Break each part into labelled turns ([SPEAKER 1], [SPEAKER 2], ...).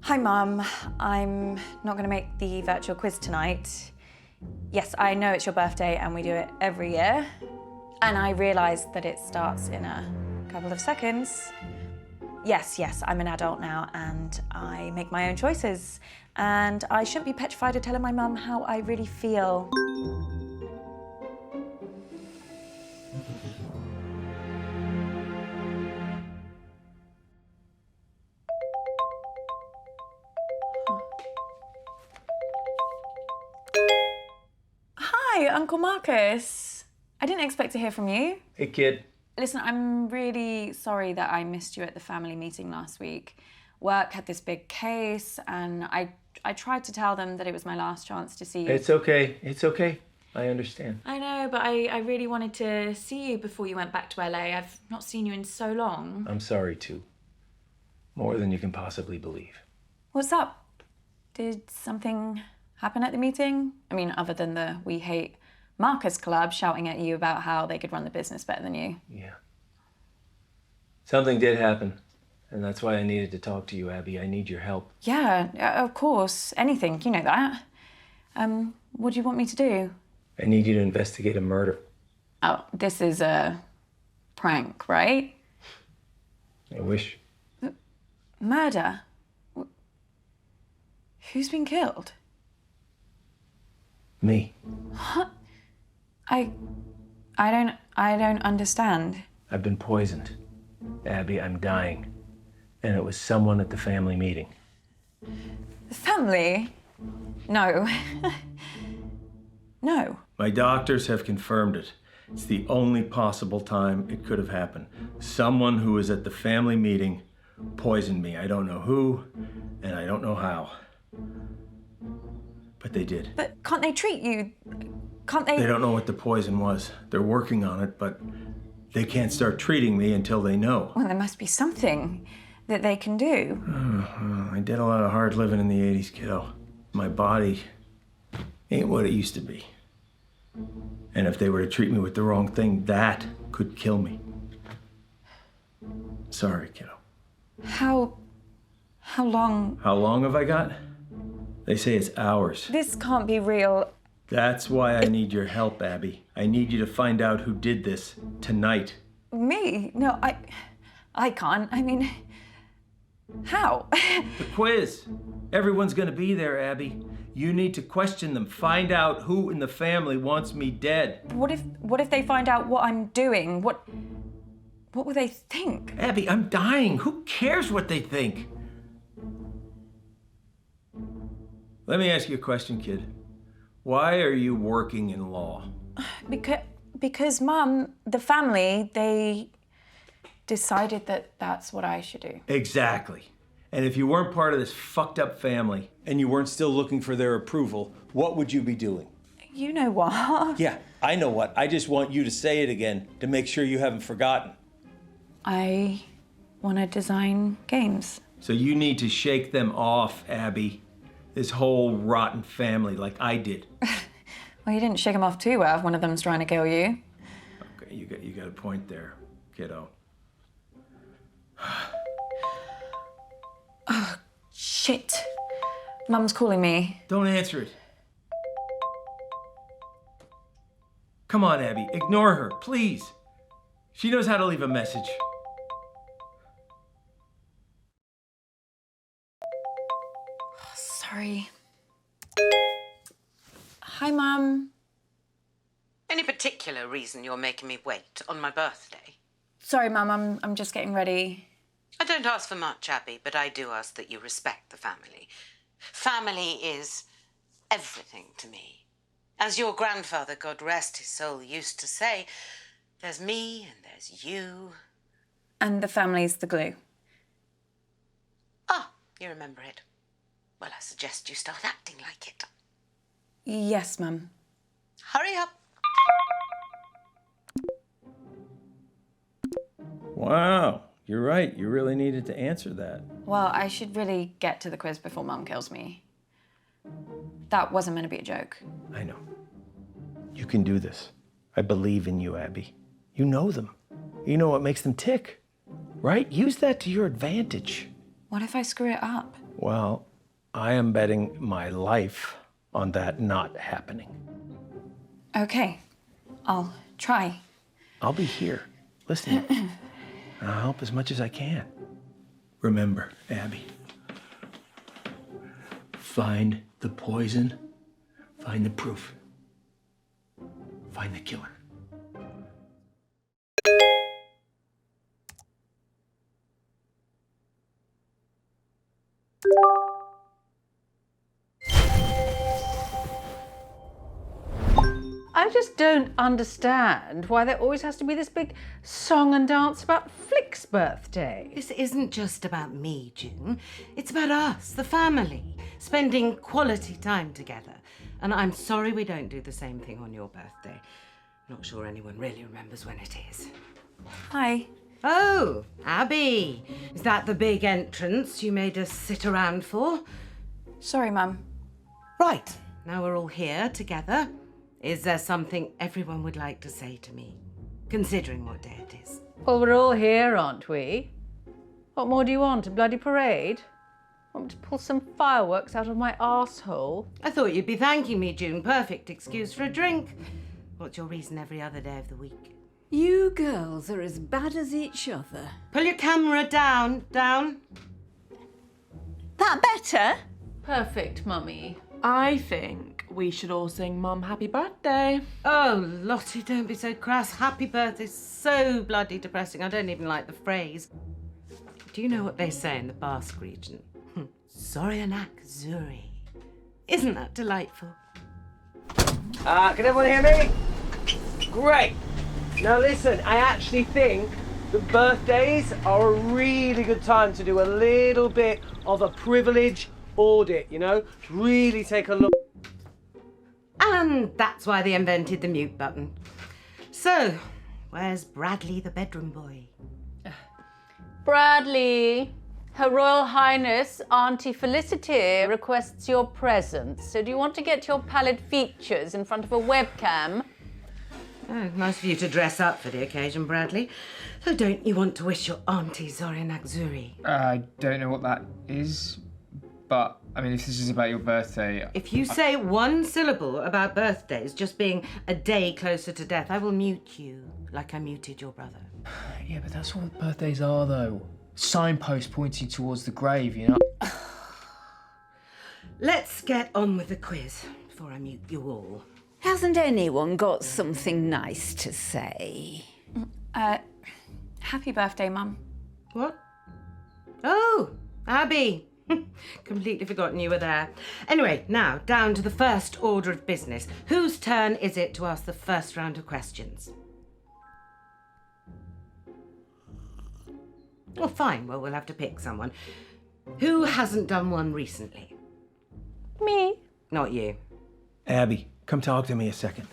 [SPEAKER 1] Hi, Mum. I'm not going to make the virtual quiz tonight. Yes, I know it's your birthday and we do it every year. And I realise that it starts in a couple of seconds. Yes, I'm an adult now and I make my own choices. And I shouldn't be petrified of telling my mum how I really feel. Hi, Uncle Marcus. I didn't expect to hear from you.
[SPEAKER 2] Hey, kid.
[SPEAKER 1] Listen, I'm really sorry that I missed you at the family meeting last week. Work had this big case, and I tried to tell them that it was my last chance to see you.
[SPEAKER 2] It's okay. It's okay. I understand.
[SPEAKER 1] I know, but I really wanted to see you before you went back to LA. I've not seen you in so long.
[SPEAKER 2] I'm sorry, too. More than you can possibly believe.
[SPEAKER 1] What's up? Did something happen at the meeting? I mean, other than the We Hate Marcus Club shouting at you about how they could run the business better than you.
[SPEAKER 2] Yeah. Something did happen, and that's why I needed to talk to you, Abby. I need your help.
[SPEAKER 1] Yeah, of course. Anything, you know that. What do you want me to do?
[SPEAKER 2] I need you to investigate a murder.
[SPEAKER 1] Oh, this is a prank, right?
[SPEAKER 2] I wish.
[SPEAKER 1] Murder? Who's been killed?
[SPEAKER 2] Me.
[SPEAKER 1] What? I don't understand.
[SPEAKER 2] I've been poisoned. Abby, I'm dying. And it was someone at the family meeting.
[SPEAKER 1] The family? No. No.
[SPEAKER 2] My doctors have confirmed it. It's the only possible time it could have happened. Someone who was at the family meeting poisoned me. I don't know who, and I don't know how. But they did.
[SPEAKER 1] But can't they treat you? Can't they?
[SPEAKER 2] They don't know what the poison was. They're working on it, but they can't start treating me until they know.
[SPEAKER 1] Well, there must be something that they can do.
[SPEAKER 2] I did a lot of hard living in the 80s, kiddo. My body ain't what it used to be. And if they were to treat me with the wrong thing, that could kill me. Sorry, kiddo.
[SPEAKER 1] How long?
[SPEAKER 2] How long have I got? They say it's hours.
[SPEAKER 1] This can't be real.
[SPEAKER 2] That's why I need your help, Abby. I need you to find out who did this tonight.
[SPEAKER 1] Me? No, I can't. I mean, how?
[SPEAKER 2] The quiz. Everyone's gonna be there, Abby. You need to question them. Find out who in the family wants me dead.
[SPEAKER 1] What if they find out what I'm doing? What will they think?
[SPEAKER 2] Abby, I'm dying. Who cares what they think? Let me ask you a question, kid. Why are you working in law?
[SPEAKER 1] Because Mum, the family, they decided that that's what I should do.
[SPEAKER 2] Exactly. And if you weren't part of this fucked up family and you weren't still looking for their approval, what would you be doing?
[SPEAKER 1] You know what?
[SPEAKER 2] Yeah, I know what. I just want you to say it again to make sure you haven't forgotten.
[SPEAKER 1] I want to design games.
[SPEAKER 2] So you need to shake them off, Abby. This whole rotten family like I did.
[SPEAKER 1] Well, you didn't shake them off too well if one of them's trying to kill you.
[SPEAKER 2] Okay, you got a point there, kiddo.
[SPEAKER 1] Oh, shit. Mum's calling me.
[SPEAKER 2] Don't answer it. Come on, Abby, ignore her, please. She knows how to leave a message.
[SPEAKER 1] Sorry. Hi, Mum.
[SPEAKER 3] Any particular reason you're making me wait on my birthday?
[SPEAKER 1] Sorry, Mum, I'm just getting ready.
[SPEAKER 3] I don't ask for much, Abby, but I do ask that you respect the family. Family is everything to me. As your grandfather, God rest his soul, used to say, there's me and there's you.
[SPEAKER 1] And the family's the glue.
[SPEAKER 3] Ah, you remember it. Well, I suggest you start acting like it.
[SPEAKER 1] Yes, Mum.
[SPEAKER 3] Hurry up.
[SPEAKER 2] Wow, you're right. You really needed to answer that.
[SPEAKER 1] Well, I should really get to the quiz before Mum kills me. That wasn't meant to be a joke.
[SPEAKER 2] I know. You can do this. I believe in you, Abby. You know them. You know what makes them tick, right? Use that to your advantage.
[SPEAKER 1] What if I screw it up?
[SPEAKER 2] Well, I am betting my life on that not happening.
[SPEAKER 1] Okay, I'll try.
[SPEAKER 2] I'll be here, listening. And I'll help as much as I can. Remember, Abby, find the poison, find the proof, find the killer.
[SPEAKER 4] I just don't understand why there always has to be this big song and dance about Flick's birthday.
[SPEAKER 3] This isn't just about me, June. It's about us, the family, spending quality time together. And I'm sorry we don't do the same thing on your birthday. Not sure anyone really remembers when it is.
[SPEAKER 1] Hi.
[SPEAKER 3] Oh, Abby. Is that the big entrance you made us sit around for?
[SPEAKER 1] Sorry, Mum.
[SPEAKER 3] Right, now we're all here together. Is there something everyone would like to say to me, considering what day it is?
[SPEAKER 4] Well, we're all here, aren't we? What more do you want? A bloody parade? Want me to pull some fireworks out of my arsehole?
[SPEAKER 3] I thought you'd be thanking me, June. Perfect excuse for a drink. What's your reason every other day of the week?
[SPEAKER 5] You girls are as bad as each other.
[SPEAKER 3] Pull your camera down.
[SPEAKER 1] That better?
[SPEAKER 4] Perfect, Mummy.
[SPEAKER 6] I think we should all sing Mum Happy Birthday.
[SPEAKER 3] Oh, Lottie, don't be so crass. Happy birthday's so bloody depressing. I don't even like the phrase. Do you know what they say in the Basque region? Zorianak Zuri. Isn't that delightful?
[SPEAKER 7] Can everyone hear me? Great. Now listen, I actually think that birthdays are a really good time to do a little bit of a privilege audit, you know? Really take a look.
[SPEAKER 3] And that's why they invented the mute button. So, where's Bradley the bedroom boy?
[SPEAKER 4] Bradley, Her Royal Highness Auntie Felicity requests your presence. So do you want to get your pallid features in front of a webcam?
[SPEAKER 3] Oh, nice of you to dress up for the occasion, Bradley. So don't you want to wish your auntie Zorianak Zuri?
[SPEAKER 8] I don't know what that is, but I mean, if this is about your birthday...
[SPEAKER 3] If you say one syllable about birthdays just being a day closer to death, I will mute you like I muted your brother.
[SPEAKER 8] Yeah, but that's what birthdays are, though. Signpost pointing towards the grave, you know?
[SPEAKER 3] Let's get on with the quiz before I mute you all.
[SPEAKER 5] Hasn't anyone got something nice to say?
[SPEAKER 1] Happy birthday, Mum.
[SPEAKER 3] What? Oh, Abby. Completely forgotten you were there. Anyway, now down to the first order of business. Whose turn is it to ask the first round of questions? Oh, fine. Well, we'll have to pick someone. Who hasn't done one recently?
[SPEAKER 4] Me.
[SPEAKER 3] Not you.
[SPEAKER 2] Abby, come talk to me a second.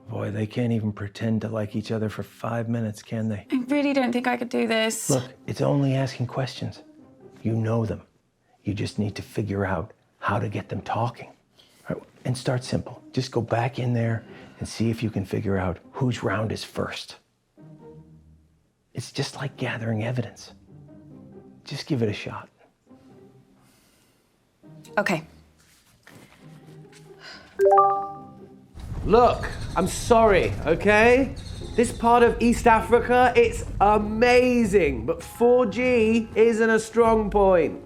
[SPEAKER 2] Boy, they can't even pretend to like each other for 5 minutes, can they?
[SPEAKER 1] I really don't think I could do this.
[SPEAKER 2] Look, it's only asking questions. You know them. You just need to figure out how to get them talking. All right, and start simple. Just go back in there and see if you can figure out whose round is first. It's just like gathering evidence. Just give it a shot.
[SPEAKER 1] Okay.
[SPEAKER 7] Look, I'm sorry, okay? This part of East Africa, it's amazing, but 4G isn't a strong point.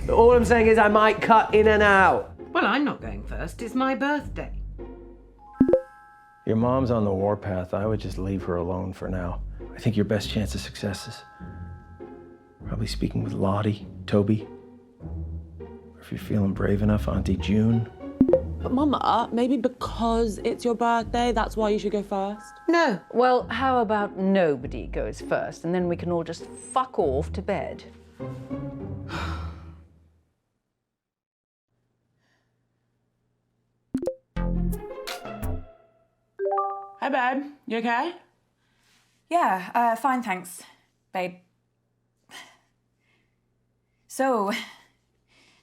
[SPEAKER 7] But all I'm saying is I might cut in and out.
[SPEAKER 3] Well, I'm not going first. It's my birthday.
[SPEAKER 2] Your mom's on the warpath. I would just leave her alone for now. I think your best chance of success is probably speaking with Lottie, Toby, or if you're feeling brave enough, Auntie June.
[SPEAKER 6] But Mama, maybe because it's your birthday, that's why you should go first?
[SPEAKER 3] No.
[SPEAKER 4] Well, how about nobody goes first and then we can all just fuck off to bed?
[SPEAKER 6] Hi, babe. You okay?
[SPEAKER 1] Yeah, fine, thanks, babe. So,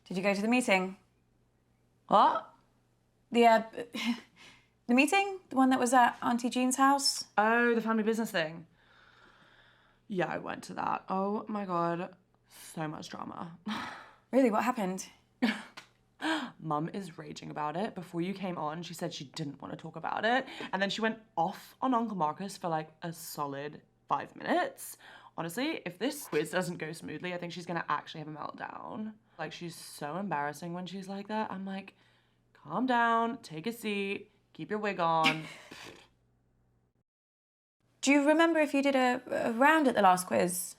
[SPEAKER 1] did you go to the meeting?
[SPEAKER 6] What?
[SPEAKER 1] The The meeting? The one that was at Auntie Jean's house?
[SPEAKER 9] Oh, the family business thing. Yeah, I went to that. Oh my God, so much drama.
[SPEAKER 1] Really, what happened?
[SPEAKER 9] Mum is raging about it. Before you came on, she said she didn't want to talk about it. And then she went off on Uncle Marcus for like a solid 5 minutes. Honestly, if this quiz doesn't go smoothly, I think she's gonna actually have a meltdown. Like, she's so embarrassing when she's like that. I'm like, calm down, take a seat, keep your wig on.
[SPEAKER 1] Do you remember if you did a round at the last quiz?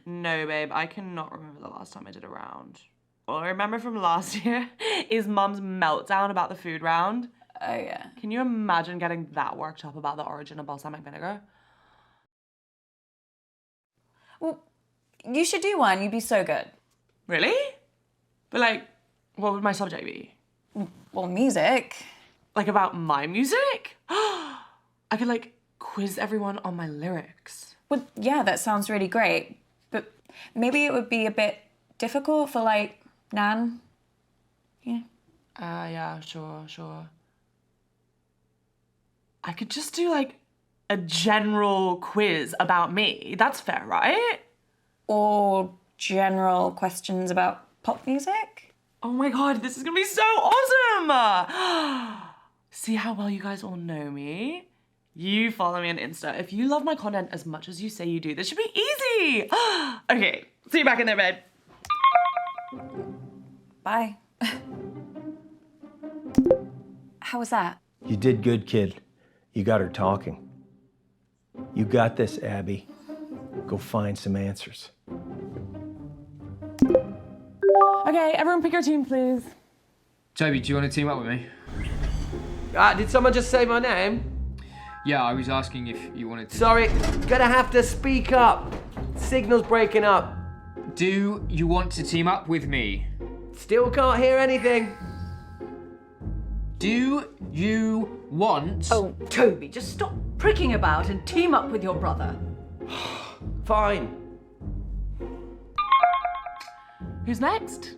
[SPEAKER 9] No, babe, I cannot remember the last time I did a round. All I remember from last year is Mum's meltdown about the food round.
[SPEAKER 1] Oh, yeah.
[SPEAKER 9] Can you imagine getting that worked up about the origin of balsamic vinegar?
[SPEAKER 1] Well, you should do one. You'd be so good.
[SPEAKER 9] Really? But like, what would my subject be?
[SPEAKER 1] Well, music.
[SPEAKER 9] Like about my music? I could like quiz everyone on my lyrics.
[SPEAKER 1] Well, yeah, that sounds really great. But maybe it would be a bit difficult for, like, Nan. Yeah.
[SPEAKER 9] Yeah, sure. I could just do like a general quiz about me. That's fair, right?
[SPEAKER 1] Or general questions about pop music?
[SPEAKER 9] Oh my God, this is gonna be so awesome! See how well you guys all know me? You follow me on Insta. If you love my content as much as you say you do, this should be easy. Okay, see you back in there, babe.
[SPEAKER 1] Bye. How was that?
[SPEAKER 2] You did good, kid. You got her talking. You got this, Abby. Go find some answers.
[SPEAKER 6] Okay, everyone pick your team, please.
[SPEAKER 8] Toby, do you want to team up with me?
[SPEAKER 7] Did someone just say my name?
[SPEAKER 8] Yeah, I was asking if you wanted to.
[SPEAKER 7] Sorry, gonna have to speak up. Signal's breaking up.
[SPEAKER 8] Do you want to team up with me?
[SPEAKER 7] Still can't hear anything.
[SPEAKER 8] Do you want...
[SPEAKER 10] Oh, Toby, just stop pricking about and team up with your brother.
[SPEAKER 7] Fine.
[SPEAKER 9] Who's next?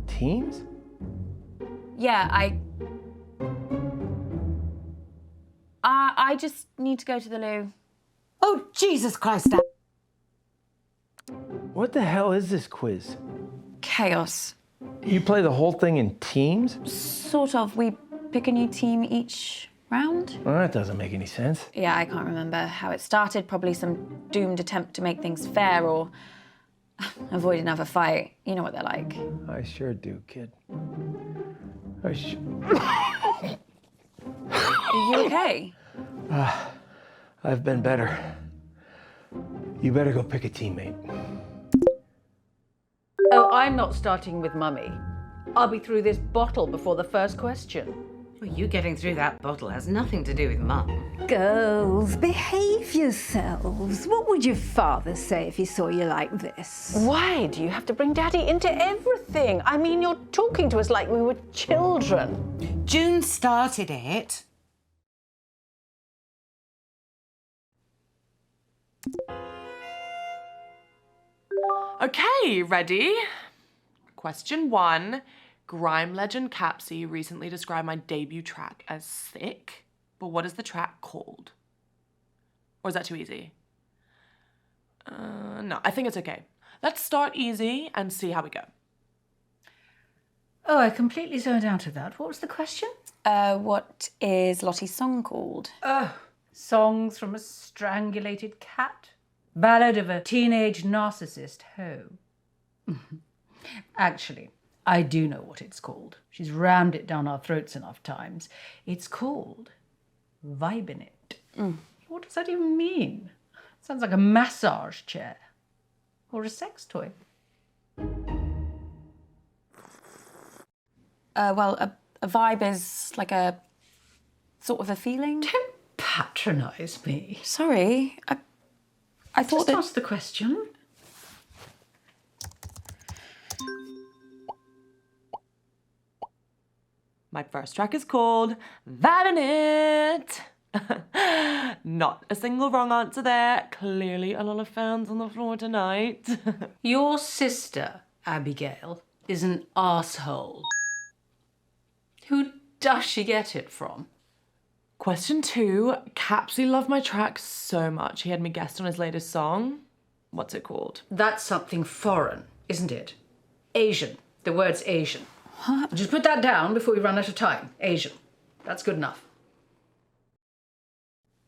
[SPEAKER 2] Teams?
[SPEAKER 1] Yeah, I just need to go to the loo.
[SPEAKER 10] Oh, Jesus Christ, Dad.
[SPEAKER 2] What the hell is this quiz?
[SPEAKER 1] Chaos.
[SPEAKER 2] You play the whole thing in teams?
[SPEAKER 1] Sort of. We pick a new team each round.
[SPEAKER 2] Well, that doesn't make any sense.
[SPEAKER 1] Yeah, I can't remember how it started. Probably some doomed attempt to make things fair or avoid another fight. You know what they're like.
[SPEAKER 2] I sure do, kid.
[SPEAKER 1] Are you okay?
[SPEAKER 2] I've been better. You better go pick a teammate.
[SPEAKER 10] Oh, I'm not starting with Mummy. I'll be through this bottle before the first question.
[SPEAKER 3] Well, you getting through that bottle has nothing to do with Mum.
[SPEAKER 5] Girls, behave yourselves. What would your father say if he saw you like this?
[SPEAKER 4] Why do you have to bring Daddy into everything? I mean, you're talking to us like we were children.
[SPEAKER 3] June started it.
[SPEAKER 9] Okay, ready? Question 1. Grime legend Capsy recently described my debut track as sick, but what is the track called? Or is that too easy? No, I think it's okay. Let's start easy and see how we go.
[SPEAKER 10] Oh, I completely zoned out of that. What was the question?
[SPEAKER 1] What is Lottie's song called?
[SPEAKER 10] Songs from a strangulated cat? Ballad of a teenage narcissist hoe. Actually, I do know what it's called. She's rammed it down our throats enough times. It's called Vibin' It. What does that even mean? Sounds like a massage chair. Or a sex toy.
[SPEAKER 1] Well, a vibe is like a sort of a feeling.
[SPEAKER 10] Don't patronise me.
[SPEAKER 1] Sorry, I thought
[SPEAKER 10] Just
[SPEAKER 1] that...
[SPEAKER 10] ask the question.
[SPEAKER 9] My first track is called Vibin' It. Not a single wrong answer there. Clearly a lot of fans on the floor tonight.
[SPEAKER 10] Your sister, Abigail, is an arsehole. Who does she get it from?
[SPEAKER 9] Question 2. Capsy loved my track so much he had me guest on his latest song. What's it called?
[SPEAKER 10] That's something foreign, isn't it? Asian. The word's Asian. What? Just put that down before we run out of time. Asian. That's good enough.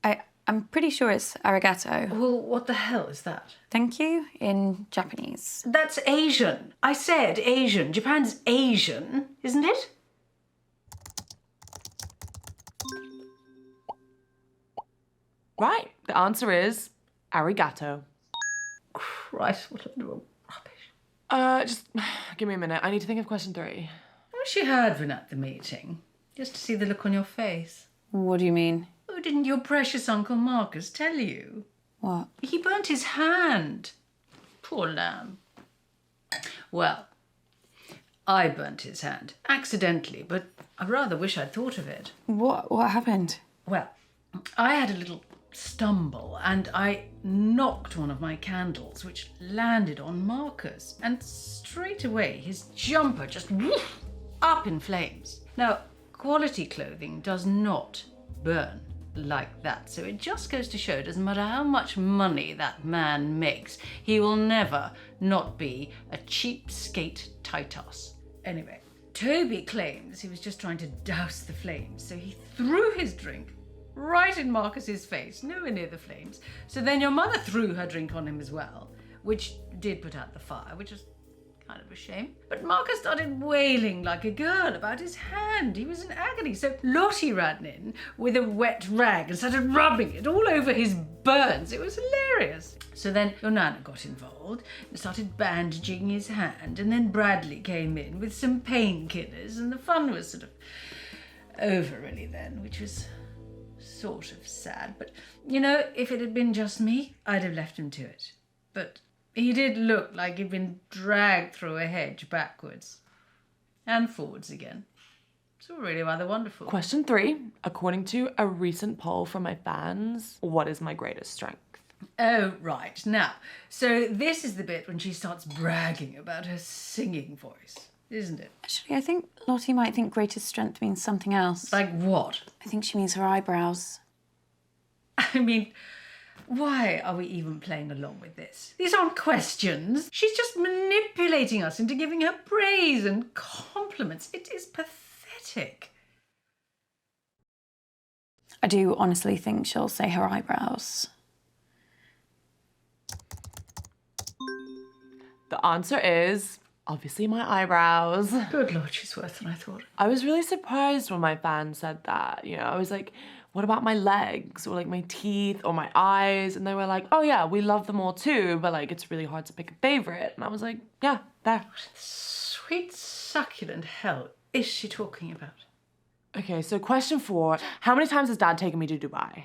[SPEAKER 1] I'm pretty sure it's arigato.
[SPEAKER 10] Well, what the hell is that?
[SPEAKER 1] Thank you in Japanese.
[SPEAKER 10] That's Asian. I said Asian. Japan's Asian, isn't it?
[SPEAKER 9] Right. The answer is arigato.
[SPEAKER 10] Christ, what a load of rubbish.
[SPEAKER 9] Just give me a minute. I need to think of question 3.
[SPEAKER 10] I wish you had been at the meeting, just to see the look on your face.
[SPEAKER 1] What do you mean?
[SPEAKER 10] Oh, didn't your precious Uncle Marcus tell you?
[SPEAKER 1] What?
[SPEAKER 10] He burnt his hand. Poor lamb. Well, I burnt his hand, accidentally, but I rather wish I'd thought of it.
[SPEAKER 1] What happened?
[SPEAKER 10] Well, I had a little stumble and I knocked one of my candles, which landed on Marcus, and straight away his jumper just woof, up in flames. Now, quality clothing does not burn like that, so it just goes to show, doesn't matter how much money that man makes, he will never not be a cheapskate Titus. Anyway, Toby claims he was just trying to douse the flames, so he threw his drink right in Marcus's face, nowhere near the flames. So then your mother threw her drink on him as well, which did put out the fire, which was kind of a shame. But Marcus started wailing like a girl about his hand. He was in agony. So Lottie ran in with a wet rag and started rubbing it all over his burns. It was hilarious. So then your Nana got involved and started bandaging his hand, and then Bradley came in with some painkillers, and the fun was sort of over really then, which was sort of sad. But, you know, if it had been just me, I'd have left him to it. But he did look like he'd been dragged through a hedge backwards and forwards again. It's all really rather wonderful.
[SPEAKER 9] Question 3. According to a recent poll from my fans, what is my greatest strength?
[SPEAKER 10] Oh, right. Now, so this is the bit when she starts bragging about her singing voice, isn't it?
[SPEAKER 1] Actually, I think Lottie might think greatest strength means something else.
[SPEAKER 10] Like what?
[SPEAKER 1] I think she means her eyebrows.
[SPEAKER 10] I mean, why are we even playing along with this? These aren't questions. She's just manipulating us into giving her praise and compliments. It is pathetic.
[SPEAKER 1] I do honestly think she'll say her eyebrows.
[SPEAKER 9] The answer is obviously my eyebrows.
[SPEAKER 10] Good Lord, she's worse than I thought.
[SPEAKER 9] I was really surprised when my fans said that. You know, I was like, what about my legs or like my teeth or my eyes? And they were like, oh yeah, we love them all too, but like it's really hard to pick a favorite. And I was like, yeah, there.
[SPEAKER 10] What sweet succulent hell is she talking about?
[SPEAKER 9] Okay, so question 4. How many times has Dad taken me to Dubai?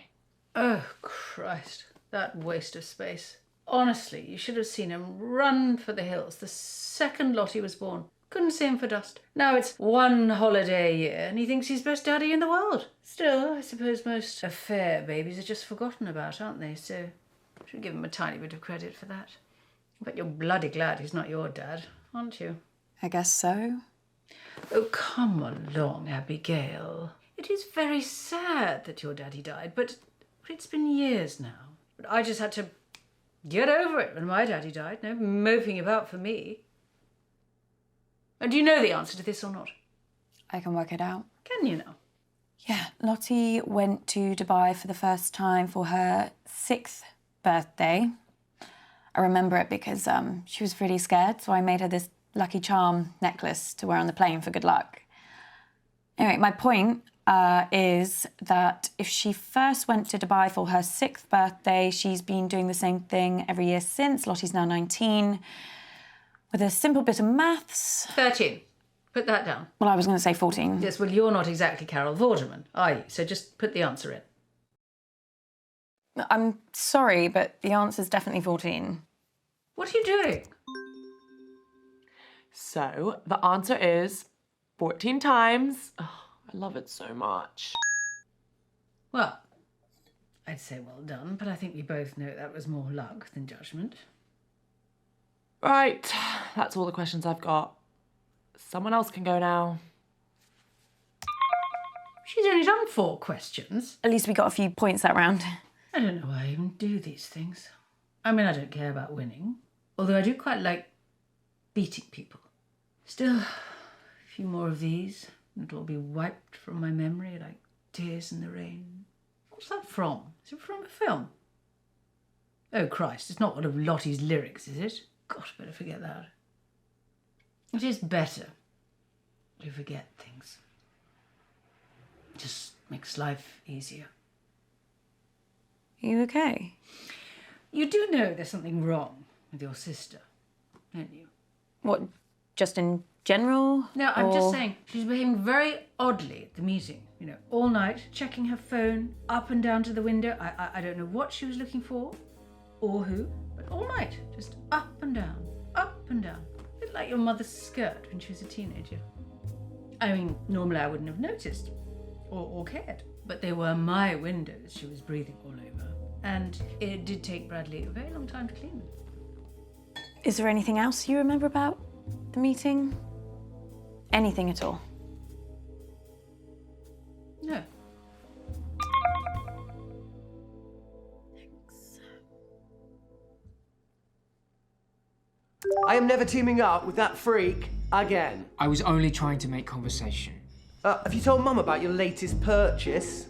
[SPEAKER 10] Oh, Christ. That waste of space. Honestly, you should have seen him run for the hills the second Lottie was born. Couldn't see him for dust. Now it's one holiday a year and he thinks he's best daddy in the world. Still, I suppose most affair babies are just forgotten about, aren't they? So I should give him a tiny bit of credit for that. But you're bloody glad he's not your dad, aren't you?
[SPEAKER 1] I guess so.
[SPEAKER 10] Oh, come along, Abigail. It is very sad that your daddy died, but it's been years now. But I just had to get over it when my daddy died. No moping about for me. And do you know the answer to this or not?
[SPEAKER 1] I can work it out.
[SPEAKER 10] Can you now?
[SPEAKER 1] Yeah, Lottie went to Dubai for the first time for her 6th birthday. I remember it because she was really scared, so I made her this lucky charm necklace to wear on the plane for good luck. Anyway, my point is that if she first went to Dubai for her 6th birthday, she's been doing the same thing every year since. Lottie's now 19. With a simple bit of maths...
[SPEAKER 10] 13. Put that down.
[SPEAKER 1] Well, I was going to say 14.
[SPEAKER 10] Yes, well, you're not exactly Carol Vorderman, are you? So just put the answer in.
[SPEAKER 1] I'm sorry, but the answer's definitely 14.
[SPEAKER 10] What are you doing?
[SPEAKER 9] So the answer is 14 times. Oh, I love it so much.
[SPEAKER 10] Well, I'd say well done, but I think we both know that was more luck than judgment.
[SPEAKER 9] Right, that's all the questions I've got. Someone else can go now.
[SPEAKER 10] She's only done 4 questions.
[SPEAKER 1] At least we got a few points that round.
[SPEAKER 10] I don't know why I even do these things. I mean, I don't care about winning, although I do quite like beating people. Still, a few more of these, and it'll all be wiped from my memory like tears in the rain. What's that from? Is it from a film? Oh, Christ, it's not one of Lottie's lyrics, is it? God, I better forget that. It is better to forget things. It just makes life easier.
[SPEAKER 1] Are you okay?
[SPEAKER 10] You do know there's something wrong with your sister, don't you?
[SPEAKER 1] What, just in general?
[SPEAKER 10] No, I'm
[SPEAKER 1] or...
[SPEAKER 10] just saying, she's behaving very oddly at the meeting. You know, all night, checking her phone, up and down to the window. I don't know what she was looking for, or who, but all night, just up and down, up and down. A bit like your mother's skirt when she was a teenager. I mean, normally I wouldn't have noticed, or cared, but they were my windows she was breathing all over. And it did take Bradley a very long time to clean them.
[SPEAKER 1] Is there anything else you remember about the meeting? Anything at all?
[SPEAKER 10] No.
[SPEAKER 7] I am never teaming up with that freak again.
[SPEAKER 8] I was only trying to make conversation.
[SPEAKER 7] Have you told Mum about your latest purchase?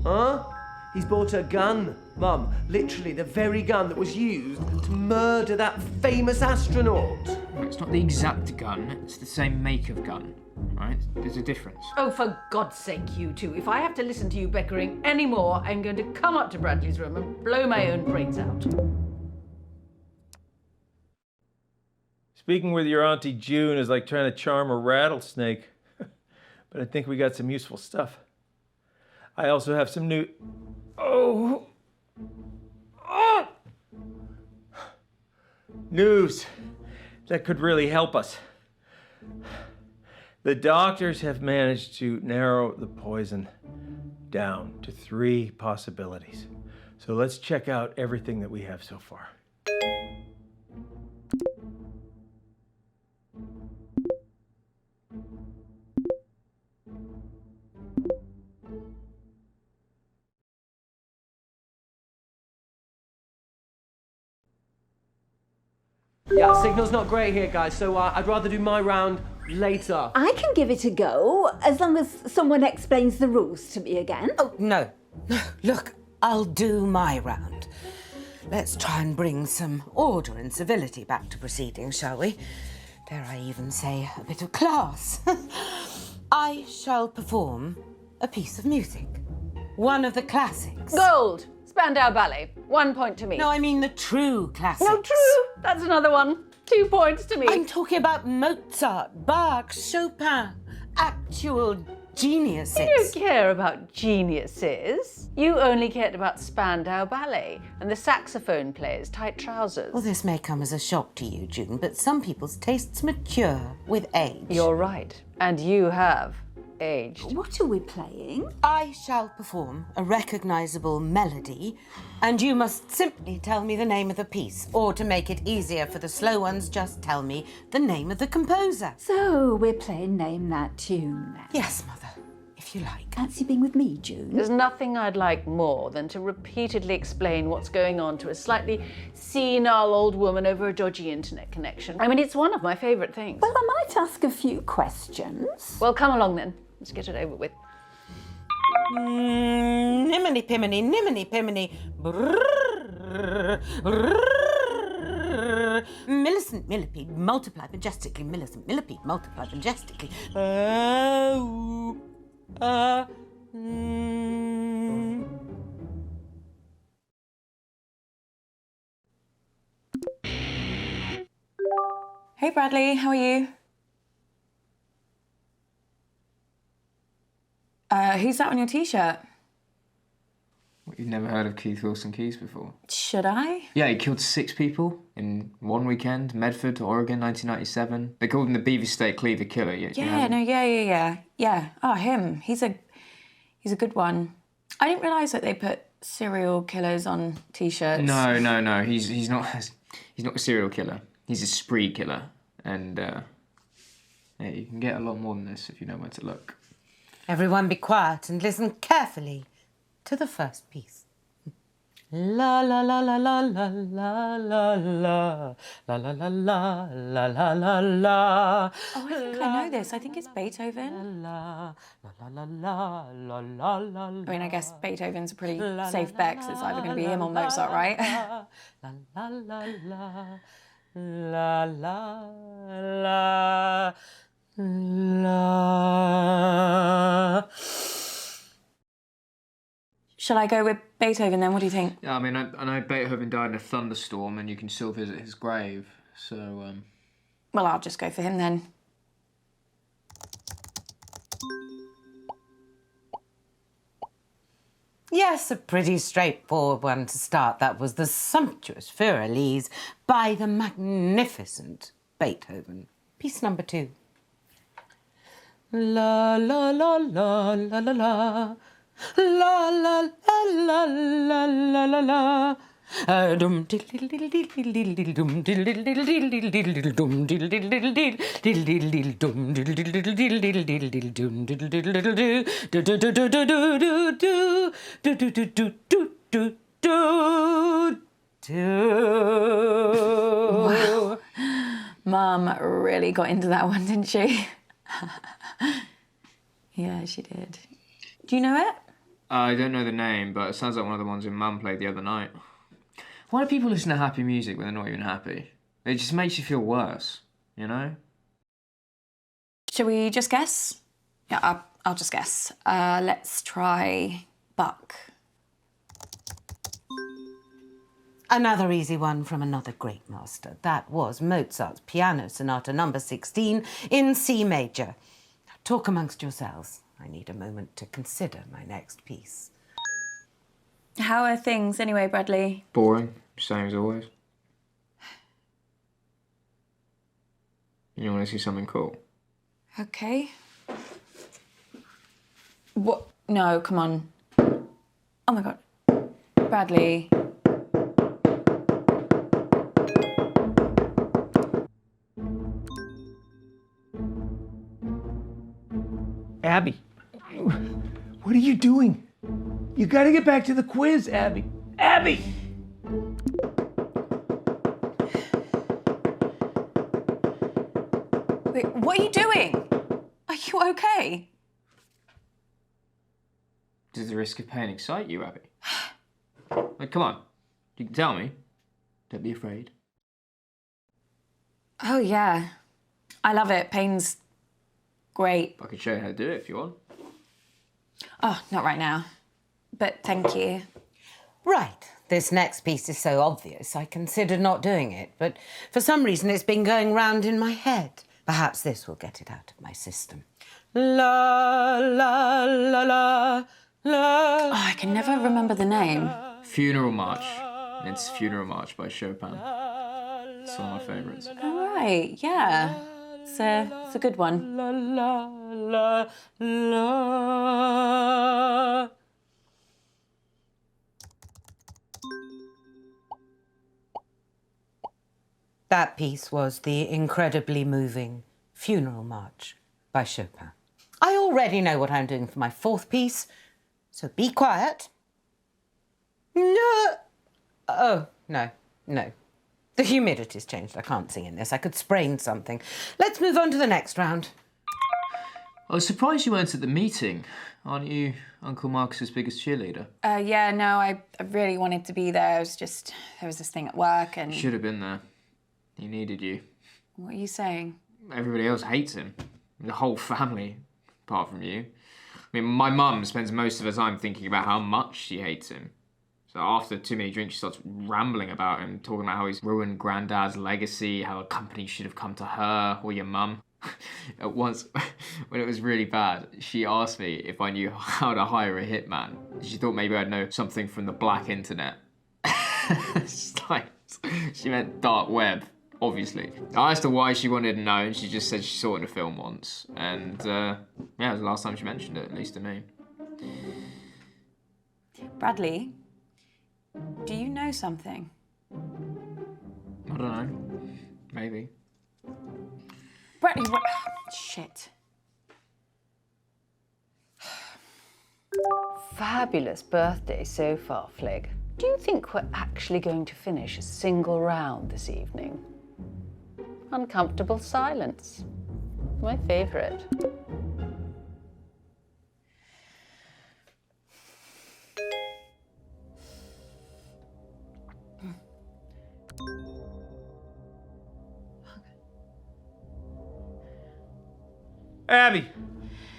[SPEAKER 7] Huh? He's bought a gun, Mum. Literally the very gun that was used to murder that famous astronaut.
[SPEAKER 8] It's not the exact gun, it's the same make of gun, right? There's a difference.
[SPEAKER 10] Oh, for God's sake, you two. If I have to listen to you bickering anymore, I'm going to come up to Bradley's room and blow my own brains out.
[SPEAKER 2] Speaking with your Auntie June is like trying to charm a rattlesnake. But I think we got some useful stuff. I also have some new... news that could really help us. The doctors have managed to narrow the poison down to 3 possibilities. So let's check out everything that we have so far.
[SPEAKER 7] Yeah, signal's not great here, guys, so I'd rather do my round later.
[SPEAKER 5] I can give it a go, as long as someone explains the rules to me again.
[SPEAKER 3] Oh, no. Look, I'll do my round. Let's try and bring some order and civility back to proceedings, shall we? Dare I even say a bit of class? I shall perform a piece of music. One of the classics.
[SPEAKER 4] Gold! Spandau Ballet. 1 point to me.
[SPEAKER 3] No, I mean the true classics.
[SPEAKER 4] No, true. That's another one. 2 points to me.
[SPEAKER 3] I'm talking about Mozart, Bach, Chopin. Actual geniuses.
[SPEAKER 4] You don't care about geniuses. You only cared about Spandau Ballet and the saxophone player's tight trousers.
[SPEAKER 3] Well, this may come as a shock to you, June, but some people's tastes mature with age.
[SPEAKER 4] You're right. And you have aged.
[SPEAKER 5] What are we playing?
[SPEAKER 3] I shall perform a recognisable melody, and you must simply tell me the name of the piece, or to make it easier for the slow ones, just tell me the name of the composer.
[SPEAKER 5] So we're playing Name That Tune then?
[SPEAKER 3] Yes, Mother, if you like.
[SPEAKER 5] Fancy being with me, June?
[SPEAKER 4] There's nothing I'd like more than to repeatedly explain what's going on to a slightly senile old woman over a dodgy internet connection. I mean, it's one of my favourite things.
[SPEAKER 5] Well, I might ask a few questions.
[SPEAKER 4] Well, come along then. Let's get it over with.
[SPEAKER 3] Niminy piminy, niminy piminy. Brrrr, brrrr. Millicent millipede, multiply majestically. Millicent millipede, multiply majestically.
[SPEAKER 1] Hey Bradley, how are you? Who's that on your t-shirt?
[SPEAKER 8] What, you've never heard of Keith Wilson Keys before?
[SPEAKER 1] Should I?
[SPEAKER 8] Yeah, he killed 6 people in one weekend, Medford, Oregon, 1997. They called him the Beaver State Cleaver Killer.
[SPEAKER 1] Yeah. Oh, him. He's a good one. I didn't realise that they put serial killers on t-shirts.
[SPEAKER 8] No. He's not a serial killer. He's a spree killer. And yeah, you can get a lot more than this if you know where to look.
[SPEAKER 3] Everyone be quiet and listen carefully to the first piece. La la la la la la la la la la la la la la la la la.
[SPEAKER 1] Oh, I think I know this. I think it's Beethoven.
[SPEAKER 3] La la la la la la la.
[SPEAKER 1] I mean, I guess Beethoven's a pretty safe bet 'cause it's either going to be him or Mozart, right?
[SPEAKER 3] La la la la la la la la.
[SPEAKER 1] Shall I go with Beethoven then? What do you think?
[SPEAKER 8] Yeah, I mean, I know Beethoven died in a thunderstorm, and you can still visit his grave. So,
[SPEAKER 1] Well, I'll just go for him then.
[SPEAKER 3] Yes, a pretty straightforward one to start. That was the sumptuous Für Elise by the magnificent Beethoven. Piece number 2. La la la la la la la. La la la la la la la la. Dum diddle diddle diddle diddle dum diddle diddle diddle diddle dum diddle diddle diddle diddle diddle diddle dum diddle diddle diddle diddle diddle diddle dum diddle diddle diddle do do do do do do do do do do do do do do.
[SPEAKER 1] Wow. Mum really got into that one, didn't she? Yeah, she did. Do you know it?
[SPEAKER 8] I don't know the name, but it sounds like one of the ones your mum played the other night. Why do people listen to happy music when they're not even happy? It just makes you feel worse, you know?
[SPEAKER 1] Shall we just guess? Yeah, I'll just guess. Let's try Bach.
[SPEAKER 3] Another easy one from another great master. That was Mozart's Piano Sonata number 16 in C major. Talk amongst yourselves. I need a moment to consider my next piece.
[SPEAKER 1] How are things anyway, Bradley?
[SPEAKER 8] Boring, same as always. You want to see something cool?
[SPEAKER 1] Okay. What? No, come on. Oh my God. Bradley.
[SPEAKER 2] Abby, what are you doing? You gotta get back to the quiz, Abby. Abby!
[SPEAKER 1] Wait, what are you doing? Are you okay?
[SPEAKER 8] Does the risk of pain excite you, Abby? Like, come on. You can tell me. Don't be afraid.
[SPEAKER 1] Oh, yeah. I love it. Pain's great.
[SPEAKER 8] I can show you how to do it if you want.
[SPEAKER 1] Oh, not right now. But thank you.
[SPEAKER 3] Right. This next piece is so obvious, I considered not doing it, but for some reason it's been going round in my head. Perhaps this will get it out of my system. La, la, la, la, la.
[SPEAKER 1] Oh, I can never remember the name.
[SPEAKER 8] Funeral March. It's Funeral March by Chopin. It's one of my favourites.
[SPEAKER 1] All right, yeah. It's a good one.
[SPEAKER 3] La, la, la, la. That piece was the incredibly moving Funeral March by Chopin. I already know what I'm doing for my 4th piece, so be quiet. No. Oh, no. The humidity's changed. I can't sing in this. I could sprain something. Let's move on to the next round.
[SPEAKER 8] I was surprised you weren't at the meeting. Aren't you Uncle Marcus's biggest cheerleader?
[SPEAKER 1] Yeah, no, I really wanted to be there. It was just, there was this thing at work and...
[SPEAKER 8] You should have been there. He needed you.
[SPEAKER 1] What are you saying?
[SPEAKER 8] Everybody else hates him. The whole family, apart from you. I mean, my mum spends most of her time thinking about how much she hates him. So after too many drinks, she starts rambling about him, talking about how he's ruined Granddad's legacy, how a company should have come to her or your mum. At once, when it was really bad, she asked me if I knew how to hire a hitman. She thought maybe I'd know something from the black internet. It's like, she meant dark web. Obviously. I asked her why she wanted to know, and she just said she saw it in a film once. And, yeah, it was the last time she mentioned it, at least to me.
[SPEAKER 1] Bradley, do you know something?
[SPEAKER 8] I don't know. Maybe.
[SPEAKER 1] Bradley, what? Shit.
[SPEAKER 4] fabulous birthday so far, Flig. Do you think we're actually going to finish a single round this evening? Uncomfortable silence. My favourite.
[SPEAKER 2] Abby!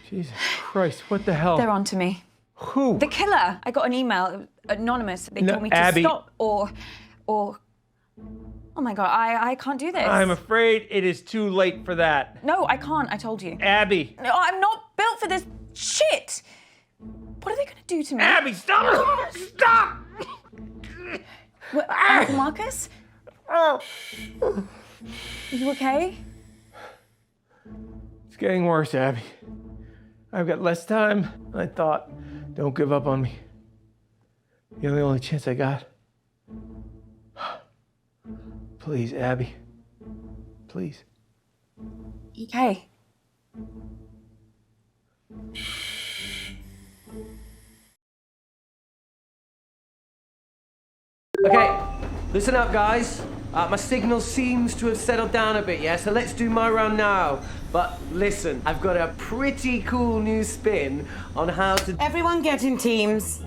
[SPEAKER 2] Jesus Christ, what the hell?
[SPEAKER 1] They're on to me.
[SPEAKER 2] Who?
[SPEAKER 1] The killer. I got an email, anonymous. They
[SPEAKER 2] No,
[SPEAKER 1] told me to
[SPEAKER 2] Abby.
[SPEAKER 1] stop or... Oh my God, I can't do this.
[SPEAKER 2] I'm afraid it is too late for that.
[SPEAKER 1] No, I can't, I told you.
[SPEAKER 2] Abby!
[SPEAKER 1] No, I'm not built for this shit. What are they gonna do to me?
[SPEAKER 2] Abby, stop! Stop!
[SPEAKER 1] What, Uncle Marcus? Are you okay?
[SPEAKER 2] It's getting worse, Abby. I've got less time than I thought. Don't give up on me. You're the only chance I got. Please, Abby. Please.
[SPEAKER 1] Okay.
[SPEAKER 7] Okay, listen up, guys. My signal seems to have settled down a bit, yeah? So let's do my round now. But listen, I've got a pretty cool new spin on how to...
[SPEAKER 3] Everyone get in teams.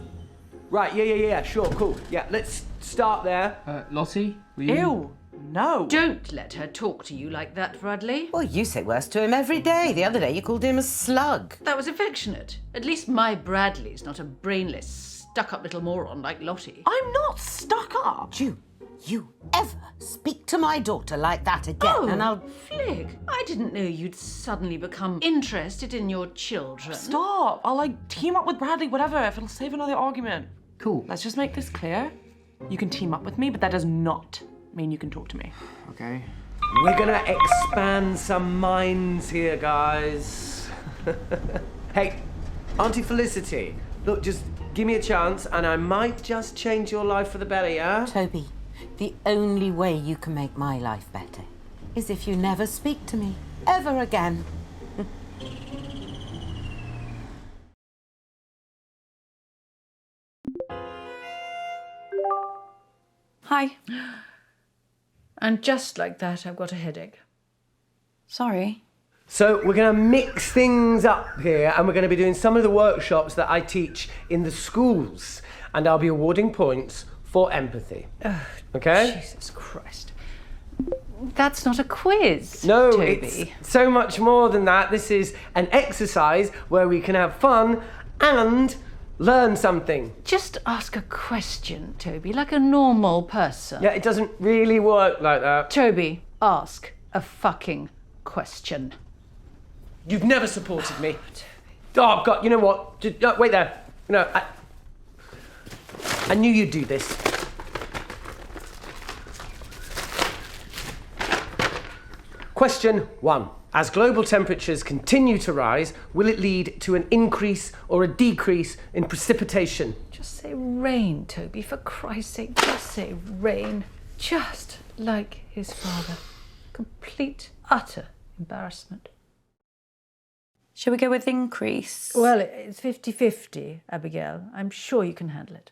[SPEAKER 7] Right, yeah, sure, cool. Yeah, let's start there.
[SPEAKER 8] Lottie, will you?
[SPEAKER 9] Ew, no.
[SPEAKER 10] Don't let her talk to you like that, Bradley.
[SPEAKER 3] Well, you say worse to him every day. The other day you called him a slug.
[SPEAKER 10] That was affectionate. At least my Bradley's not a brainless, stuck-up little moron like Lottie.
[SPEAKER 9] I'm not stuck up.
[SPEAKER 3] You ever speak to my daughter like that again, and I'll...
[SPEAKER 10] Flig, I didn't know you'd suddenly become interested in your children.
[SPEAKER 9] Stop. I'll like team up with Bradley, whatever, if it'll save another argument.
[SPEAKER 8] Cool.
[SPEAKER 9] Let's just make this clear. You can team up with me, but that does not mean you can talk to me.
[SPEAKER 8] Okay.
[SPEAKER 7] We're gonna expand some minds here, guys. Hey, Auntie Felicity, look, just give me a chance and I might just change your life for the better, yeah?
[SPEAKER 3] Toby, the only way you can make my life better is if you never speak to me ever again.
[SPEAKER 1] Hi.
[SPEAKER 10] And just like that, I've got a headache.
[SPEAKER 1] Sorry.
[SPEAKER 7] So we're gonna mix things up here and we're gonna be doing some of the workshops that I teach in the schools and I'll be awarding points for empathy. Okay?
[SPEAKER 10] Jesus Christ. That's not a quiz,
[SPEAKER 7] No,
[SPEAKER 10] Toby.
[SPEAKER 7] it's so much more than that. This is an exercise where we can have fun and learn something.
[SPEAKER 10] Just ask a question, Toby, like a normal person.
[SPEAKER 7] Yeah, it doesn't really work like that.
[SPEAKER 10] Toby, ask a fucking question.
[SPEAKER 7] You've never supported me. Oh, God, you know what? Wait there. No, I knew you'd do this. Question 1. As global temperatures continue to rise, will it lead to an increase or a decrease in precipitation?
[SPEAKER 10] Just say rain, Toby, for Christ's sake. Just say rain. Just like his father. Complete, utter embarrassment.
[SPEAKER 1] Shall we go with increase?
[SPEAKER 10] Well, it's 50-50, Abigail. I'm sure you can handle it.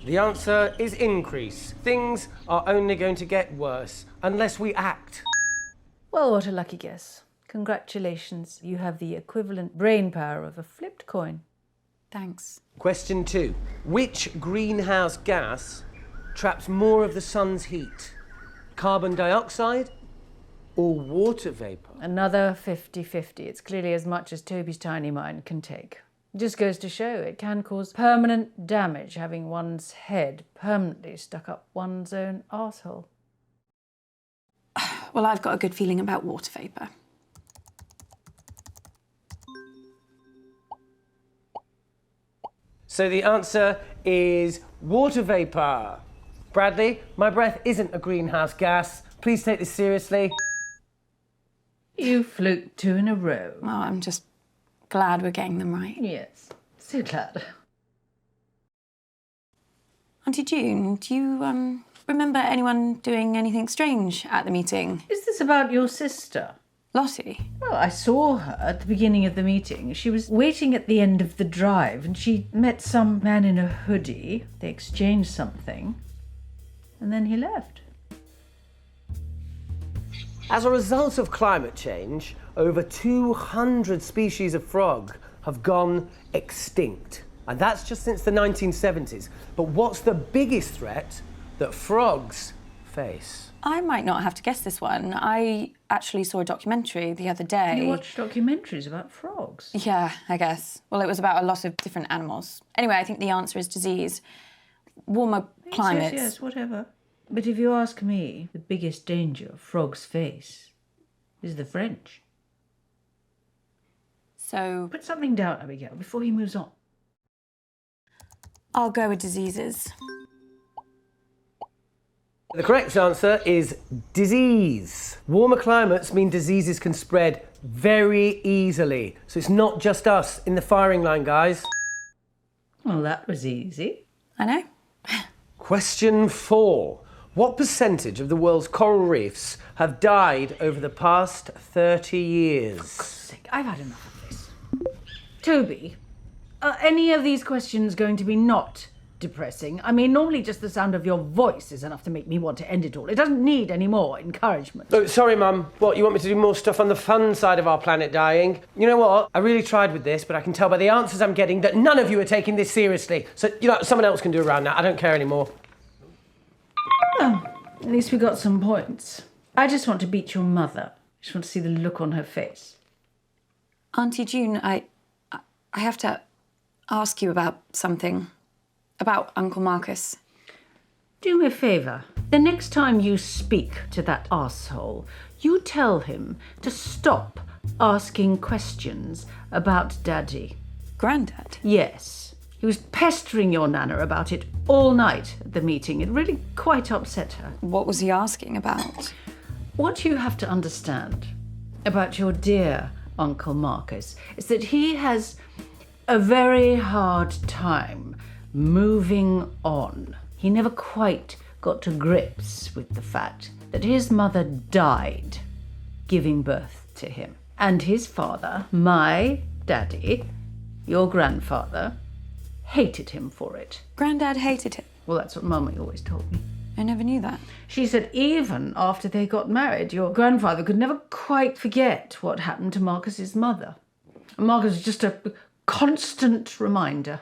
[SPEAKER 7] The answer is increase. Things are only going to get worse unless we act.
[SPEAKER 10] Well, what a lucky guess. Congratulations. You have the equivalent brain power of a flipped coin.
[SPEAKER 1] Thanks.
[SPEAKER 7] Question 2. Which greenhouse gas traps more of the sun's heat? Carbon dioxide or water vapour?
[SPEAKER 10] Another 50-50. It's clearly as much as Toby's tiny mind can take. It just goes to show it can cause permanent damage having one's head permanently stuck up one's own arsehole.
[SPEAKER 1] Well, I've got a good feeling about water vapour.
[SPEAKER 7] So the answer is water vapour. Bradley, my breath isn't a greenhouse gas. Please take this seriously.
[SPEAKER 10] You fluked 2 in a row.
[SPEAKER 1] Well, I'm just glad we're getting them right.
[SPEAKER 10] Yes, so glad.
[SPEAKER 1] Auntie June, do you remember anyone doing anything strange at the meeting?
[SPEAKER 10] Is this about your sister?
[SPEAKER 1] Lottie?
[SPEAKER 10] Well, I saw her at the beginning of the meeting. She was waiting at the end of the drive and she met some man in a hoodie. They exchanged something and then he left.
[SPEAKER 7] As a result of climate change, over 200 species of frog have gone extinct. And that's just since the 1970s. But what's the biggest threat that frogs face?
[SPEAKER 1] I might not have to guess this one. I actually saw a documentary the other day.
[SPEAKER 10] You watch documentaries about frogs?
[SPEAKER 1] Yeah, I guess. Well, it was about a lot of different animals. Anyway, I think the answer is disease. Warmer climates.
[SPEAKER 10] Yes, whatever. But if you ask me, the biggest danger frogs face is the French.
[SPEAKER 1] So
[SPEAKER 10] Put something down, Abigail, before he moves on.
[SPEAKER 1] I'll go with diseases.
[SPEAKER 7] The correct answer is disease. Warmer climates mean diseases can spread very easily. So it's not just us in the firing line, guys.
[SPEAKER 10] Well, that was easy.
[SPEAKER 1] I know.
[SPEAKER 7] Question 4. What percentage of the world's coral reefs have died over the past 30 years?
[SPEAKER 10] I've had enough of this. Toby, are any of these questions going to be not depressing? I mean, normally just the sound of your voice is enough to make me want to end it all. It doesn't need any more encouragement.
[SPEAKER 7] Oh, sorry, Mum. What, you want me to do more stuff on the fun side of our planet dying? You know what? I really tried with this, but I can tell by the answers I'm getting that none of you are taking this seriously. So, someone else can do around that. I don't care anymore.
[SPEAKER 10] Well, at least we got some points. I just want to beat your mother. I just want to see the look on her face.
[SPEAKER 1] Auntie June, I have to ask you about something. About Uncle Marcus.
[SPEAKER 10] Do me a favour. The next time you speak to that arsehole, you tell him to stop asking questions about Daddy.
[SPEAKER 1] Grandad?
[SPEAKER 10] Yes. He was pestering your Nana about it all night at the meeting. It really quite upset her.
[SPEAKER 1] What was he asking about?
[SPEAKER 10] What you have to understand about your dear Uncle Marcus is that he has a very hard time moving on. He never quite got to grips with the fact that his mother died giving birth to him. And his father, my daddy, your grandfather, hated him for it.
[SPEAKER 1] Grandad hated him?
[SPEAKER 10] Well, that's what Mummy always told me.
[SPEAKER 1] I never knew that.
[SPEAKER 10] She said even after they got married, your grandfather could never quite forget what happened to Marcus's mother. Marcus was just a constant reminder.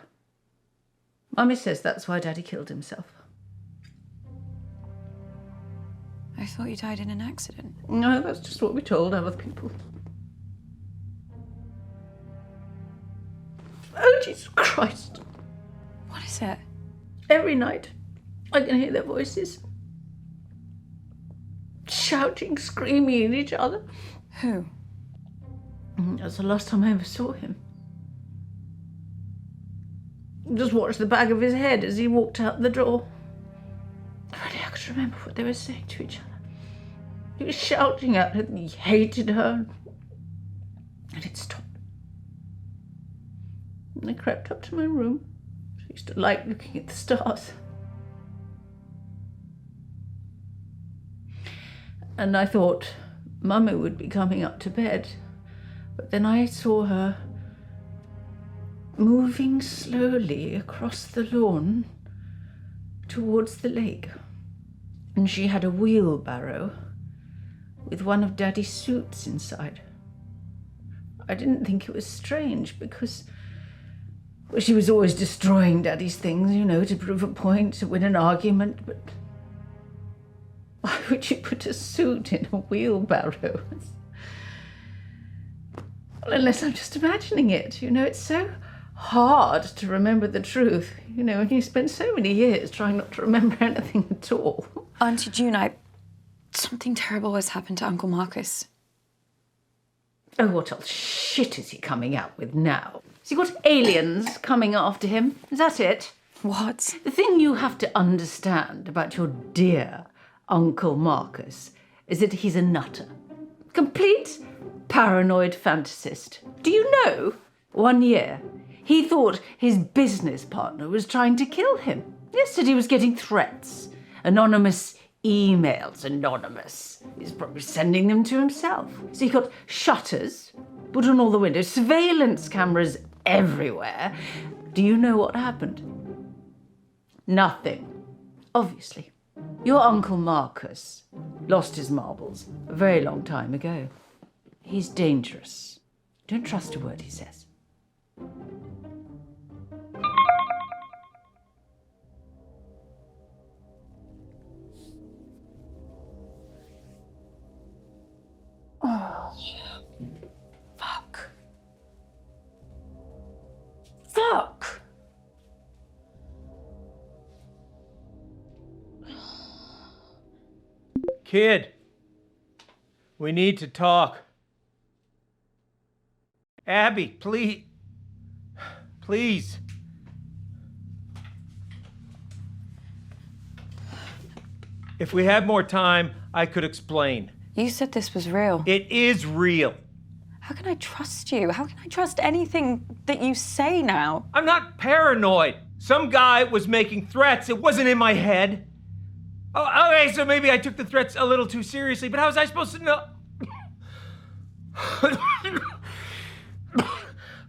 [SPEAKER 10] Mummy says that's why Daddy killed himself.
[SPEAKER 1] I thought you died in an accident.
[SPEAKER 10] No, that's just what we told other people. Oh, Jesus Christ.
[SPEAKER 1] What is it?
[SPEAKER 10] Every night, I can hear their voices. Shouting, screaming at each other.
[SPEAKER 1] Who?
[SPEAKER 10] That's the last time I ever saw him. Just watched the back of his head as he walked out the door. Only I could remember what they were saying to each other. He was shouting at her that he hated her. And it stopped. And I crept up to my room. I used to like looking at the stars. And I thought Mummy would be coming up to bed. But then I saw her moving slowly across the lawn towards the lake. And she had a wheelbarrow with one of Daddy's suits inside. I didn't think it was strange because she was always destroying Daddy's things, to prove a point, to win an argument, but why would you put a suit in a wheelbarrow? Well, unless I'm just imagining it, it's so hard to remember the truth, and you spend so many years trying not to remember anything at all.
[SPEAKER 1] Auntie June, something terrible has happened to Uncle Marcus.
[SPEAKER 10] Oh, what else shit is he coming out with now? Has he got aliens coming after him? Is that it?
[SPEAKER 1] What?
[SPEAKER 10] The thing you have to understand about your dear Uncle Marcus is that he's a nutter. Complete paranoid fantasist. Do you know, 1 year, he thought his business partner was trying to kill him. Yes, that he was getting threats, anonymous emails anonymous. He's probably sending them to himself. So he got shutters put on all the windows, surveillance cameras everywhere. Do you know what happened? Nothing. Obviously. Your Uncle Marcus lost his marbles a very long time ago. He's dangerous. Don't trust a word he says.
[SPEAKER 1] Oh, fuck. Fuck!
[SPEAKER 2] Kid, we need to talk. Abby, please. Please. If we had more time, I could explain.
[SPEAKER 1] You said this was real.
[SPEAKER 2] It is real.
[SPEAKER 1] How can I trust you? How can I trust anything that you say now?
[SPEAKER 2] I'm not paranoid. Some guy was making threats. It wasn't in my head. Oh, okay, so maybe I took the threats a little too seriously, but how was I supposed to know?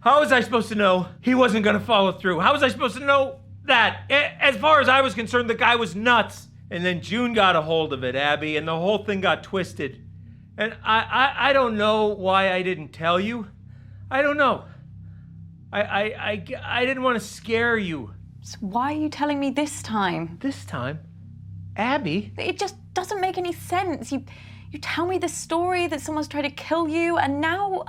[SPEAKER 2] How was I supposed to know he wasn't gonna follow through? How was I supposed to know that? As far as I was concerned, the guy was nuts. And then June got a hold of it, Abby, and the whole thing got twisted. And I don't know why I didn't tell you. I don't know. I didn't want to scare you.
[SPEAKER 1] So why are you telling me this time?
[SPEAKER 2] This time? Abby?
[SPEAKER 1] It just doesn't make any sense. You tell me the story that someone's tried to kill you, and now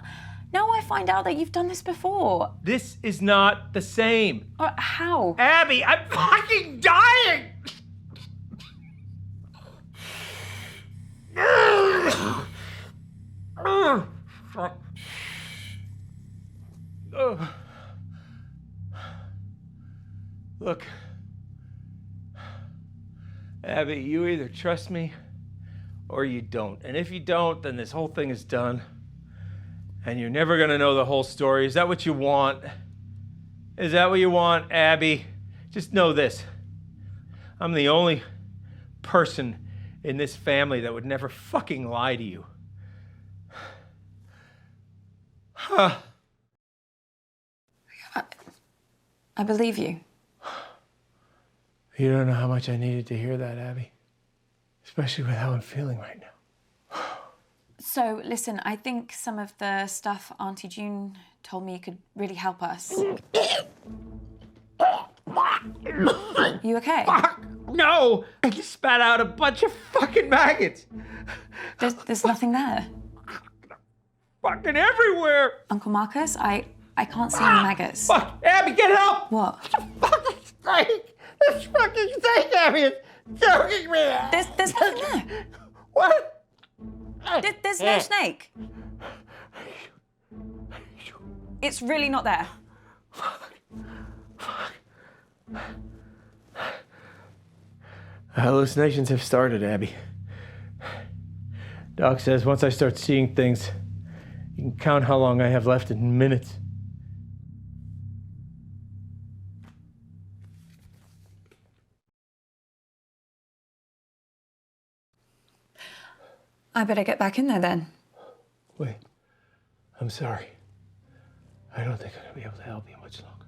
[SPEAKER 1] I find out that you've done this before.
[SPEAKER 2] This is not the same.
[SPEAKER 1] How?
[SPEAKER 2] Abby, I'm fucking dying! Look, Abby, you either trust me or you don't. And if you don't, then this whole thing is done. And you're never gonna know the whole story. Is that what you want? Is that what you want, Abby? Just know this. I'm the only person in this family that would never fucking lie to you. Huh.
[SPEAKER 1] I believe you.
[SPEAKER 2] You don't know how much I needed to hear that, Abby. Especially with how I'm feeling right now.
[SPEAKER 1] So, listen, I think some of the stuff Auntie June told me could really help us. You okay?
[SPEAKER 2] Fuck! No! I just spat out a bunch of fucking maggots!
[SPEAKER 1] There's nothing there.
[SPEAKER 2] Fucking everywhere!
[SPEAKER 1] Uncle Marcus, I can't see any maggots.
[SPEAKER 2] Fuck! Abby, get help!
[SPEAKER 1] What?
[SPEAKER 2] Fucking snake! This fucking snake, Abby, is choking me!
[SPEAKER 1] There's nothing there.
[SPEAKER 2] What?
[SPEAKER 1] There's no snake. It's really not there.
[SPEAKER 2] Hallucinations have started, Abby. Doc says once I start seeing things, you can count how long I have left in minutes.
[SPEAKER 1] I better get back in there then.
[SPEAKER 2] Wait, I'm sorry. I don't think I'm gonna be able to help you much longer.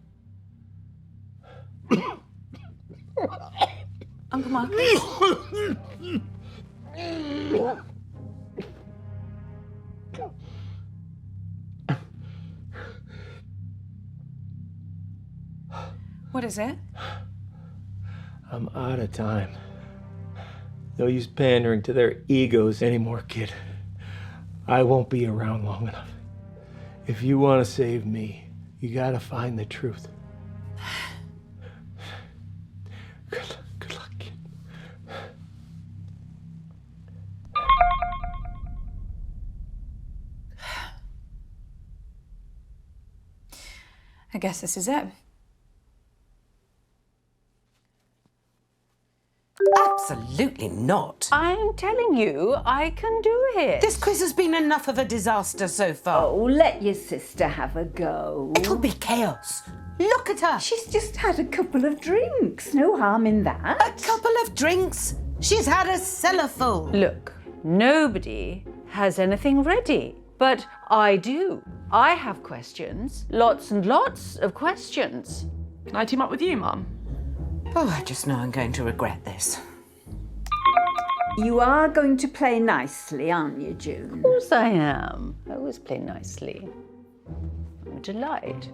[SPEAKER 1] Uncle Marcus. What is it?
[SPEAKER 2] I'm out of time. No use pandering to their egos anymore, kid. I won't be around long enough. If you want to save me, you gotta find the truth. Good luck, kid.
[SPEAKER 1] I guess this is it.
[SPEAKER 3] Absolutely not.
[SPEAKER 4] I'm telling you, I can do it.
[SPEAKER 3] This quiz has been enough of a disaster so far.
[SPEAKER 5] Oh, let your sister have a go.
[SPEAKER 3] It'll be chaos. Look at her.
[SPEAKER 5] She's just had a couple of drinks. No harm in that.
[SPEAKER 3] A couple of drinks? She's had a cellar full.
[SPEAKER 4] Look, nobody has anything ready, but I do. I have questions, lots and lots of questions.
[SPEAKER 9] Can I team up with you, Mum?
[SPEAKER 3] Oh, I just know I'm going to regret this.
[SPEAKER 5] You are going to play nicely, aren't you, June?
[SPEAKER 4] Of course I am. I always play nicely. I'm a delight.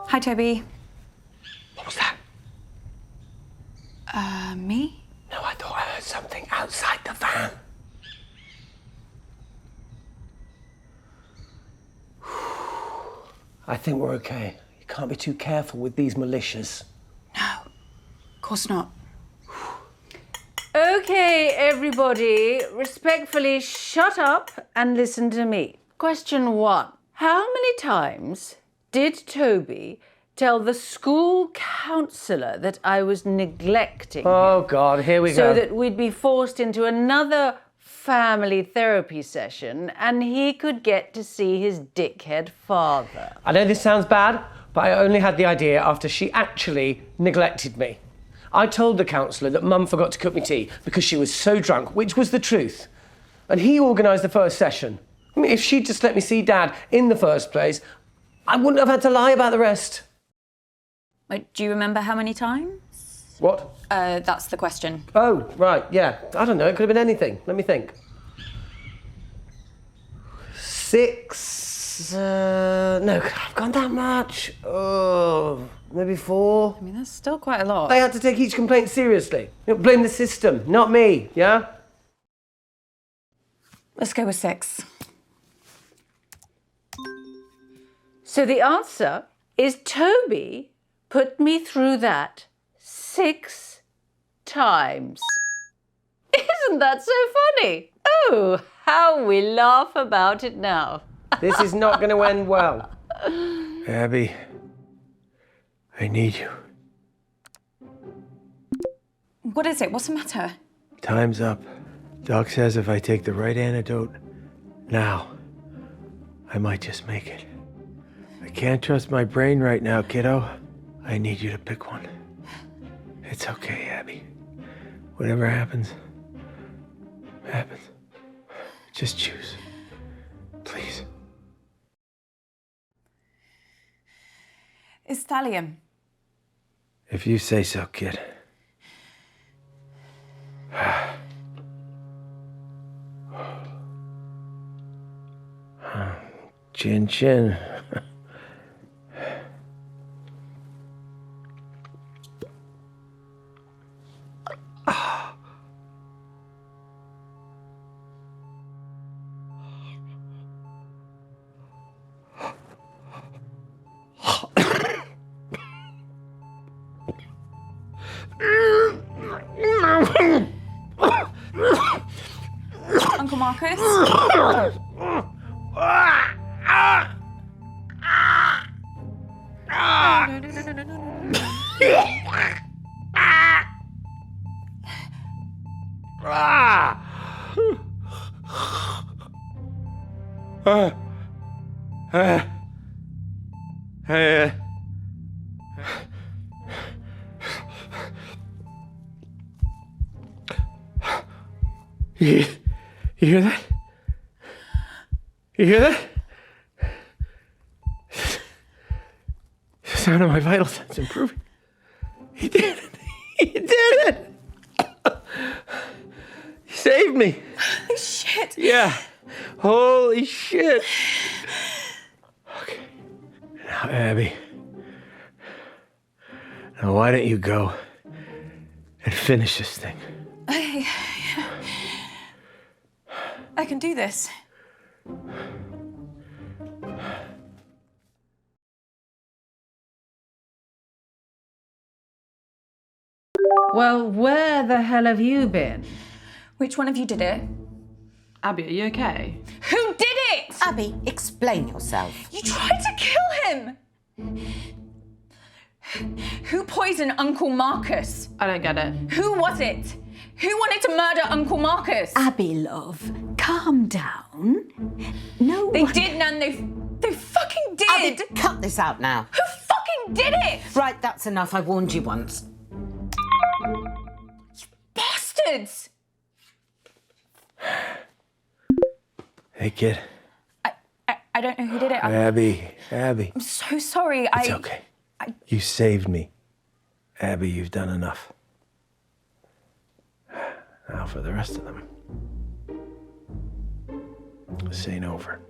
[SPEAKER 1] Hi, Toby.
[SPEAKER 2] What was that?
[SPEAKER 1] Me?
[SPEAKER 2] No, I thought I heard something outside the van. I think we're okay. You can't be too careful with these militias.
[SPEAKER 1] No, of course not.
[SPEAKER 4] Okay, everybody, respectfully shut up and listen to me. Question 1. How many times did Toby tell the school counsellor that I was neglecting him?
[SPEAKER 7] Oh, God, here we go.
[SPEAKER 4] So that we'd be forced into another family therapy session and he could get to see his dickhead father.
[SPEAKER 7] I know this sounds bad, but I only had the idea after she actually neglected me. I told the counsellor that Mum forgot to cook me tea because she was so drunk, which was the truth. And he organised the first session. I mean, if she'd just let me see Dad in the first place, I wouldn't have had to lie about the rest.
[SPEAKER 1] Wait, do you remember how many times?
[SPEAKER 7] What?
[SPEAKER 1] That's the question.
[SPEAKER 7] Oh, right, yeah. I don't know, it could have been anything. Let me think. 6... no, I've gone that much. Oh, maybe 4.
[SPEAKER 1] I mean, that's still quite a lot.
[SPEAKER 7] I had to take each complaint seriously. You know, blame the system, not me, yeah?
[SPEAKER 1] Let's go with 6.
[SPEAKER 4] So the answer is Toby put me through that 6 times. Isn't that so funny? Oh, how we laugh about it now.
[SPEAKER 7] This is not going to end well.
[SPEAKER 2] Abby, I need you.
[SPEAKER 1] What is it? What's the matter?
[SPEAKER 2] Time's up. Doc says if I take the right antidote now, I might just make it. I can't trust my brain right now, kiddo. I need you to pick one. It's okay, Abby. Whatever happens, happens. Just choose. Please.
[SPEAKER 1] It's thallium.
[SPEAKER 2] If you say so, kid. Chin chin.
[SPEAKER 1] Uncle Marcus?
[SPEAKER 2] You hear that? You hear that? The sound of my vital signs improving. He did it. He did it. He saved me.
[SPEAKER 1] Holy shit.
[SPEAKER 2] Yeah. Holy shit. Okay. Now, Abby. Now, why don't you go and finish this thing?
[SPEAKER 1] I can do this.
[SPEAKER 10] Well, where the hell have you been?
[SPEAKER 1] Which one of you did it?
[SPEAKER 9] Abby, are you okay?
[SPEAKER 1] Who did it?
[SPEAKER 3] Abby, explain yourself.
[SPEAKER 1] You tried to kill him! Who poisoned Uncle Marcus?
[SPEAKER 9] I don't get it.
[SPEAKER 1] Who was it? Who wanted to murder Uncle Marcus?
[SPEAKER 5] Abby, love, calm down. No
[SPEAKER 1] They
[SPEAKER 5] one...
[SPEAKER 1] did, Nan. They fucking did.
[SPEAKER 3] Abby, cut this out now.
[SPEAKER 1] Who fucking did it!
[SPEAKER 3] Right, that's enough. I warned you once.
[SPEAKER 1] Bastards!
[SPEAKER 2] Hey, kid.
[SPEAKER 1] I don't know who did it.
[SPEAKER 2] Abby.
[SPEAKER 1] I'm so sorry.
[SPEAKER 2] It's okay. You saved me. Abby, you've done enough. Now for the rest of them. This ain't over.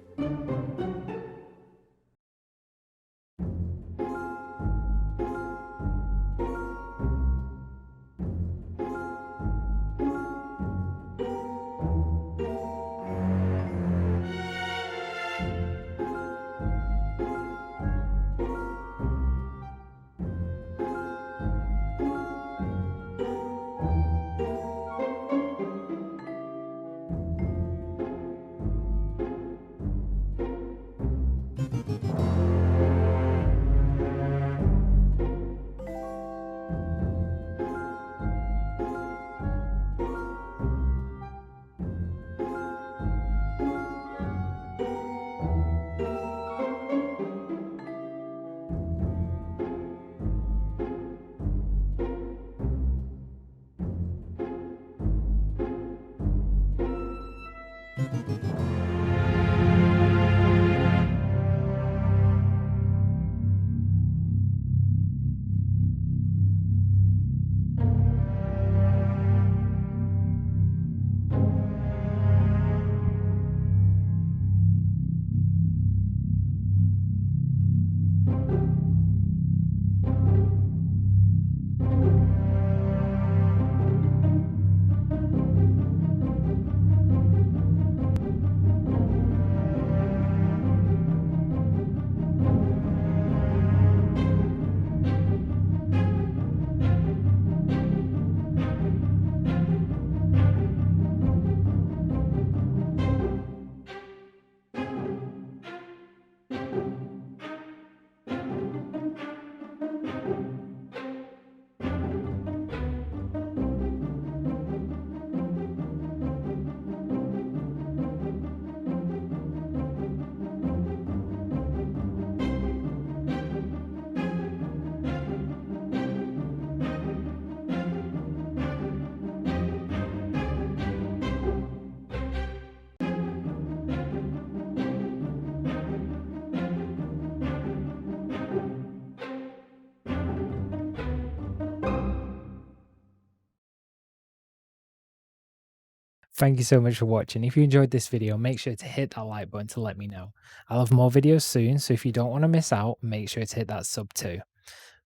[SPEAKER 11] Thank you so much for watching. If you enjoyed this video, make sure to hit that like button to let me know. I'll have more videos soon, so if you don't want to miss out, make sure to hit that sub too.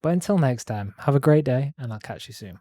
[SPEAKER 11] But until next time, have a great day, and I'll catch you soon.